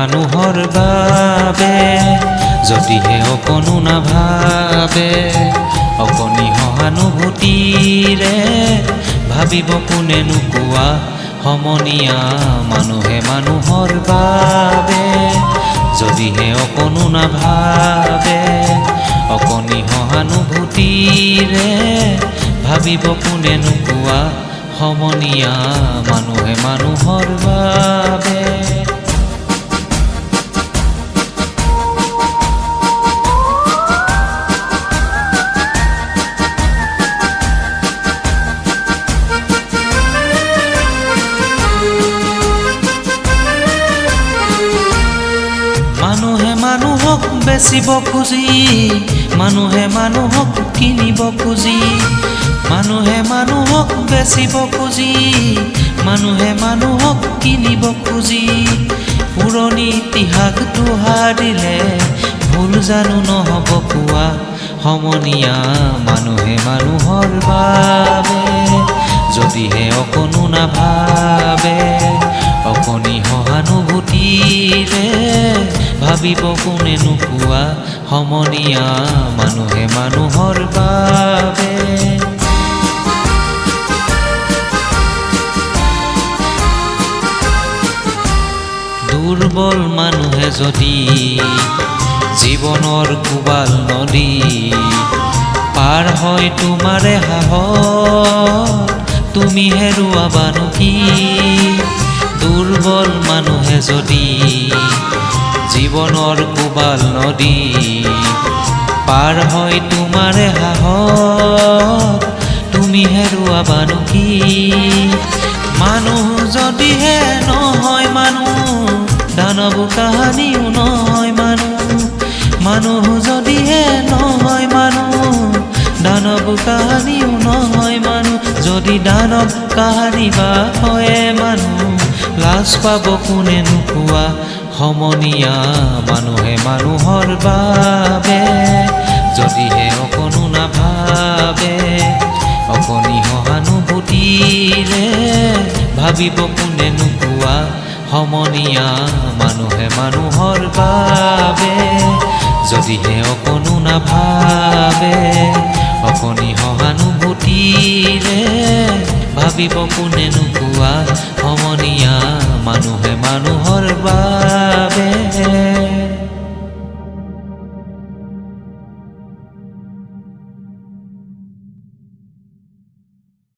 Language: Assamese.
মানুহৰ বাবে যদিহে অকণো নাভাবে অকণি সহানুভূতিৰে ভাবিব কোনেনো কোৱা সমনীয়া মানুহে মানুহৰ বাবে যদিহে অকণো নাভাবে অকণি সহানুভূতিৰে ভাবিব কোনেনো কোৱা সমনীয়া মানুহে মানুহৰ বাবে মানুহে মানুহক বেচিব খুজি মানুহে মানুহক কিনিব খুজি মানুহে মানুহক বেচিব খুজি মানুহে মানুহক কিনিব খুজি পুৰণি ইতিহাস দোহাৰিলে ভুল জানো নহ'ব কোৱা সমনীয়া মানুহে মানুহৰ বাবে যদিহে অকণো নাভাবে অকণি সহানুভূতিৰে ভাবিব কোনেনো কোৱা সমনীয়া মানুহে মানুহৰ বাবে দুৰ্বল মানুহে যদি জীৱনৰ কোবাল নদী পাৰ হয় তোমাৰে সাহস তুমি হেৰুৱাবানো কি দুৰ্বল মানুহে যদি জীৱনৰ কোবাল নদী পাৰ হয় তোমাৰে সাহস তুমি হেৰুৱাবানো কি মানুহ যদিহে নহয় মানুহ দানৱ কাহানিও নহয় মানুহ যদিহে নহয় মানুহ দানৱ কাহানিও নহয় মানুহ যদি দানৱ কাহানি বা হয় মানুহ লাজ পাব কোনেনো কোৱা সমনীয়া মানুহে মানুহৰ বাবে যদিহে অকণো নাভাবে অকণি সহানুভূতিৰে ভাবিব কোনেনো কোৱা সমনীয়া মানুহে মানুহৰ বাবে যদিহে অকণো নাভাবে অকণি সহানুভূতিৰে ভাবিব কোনেনো কোৱা সমনীয়া মানুহে মানুহৰ বাবে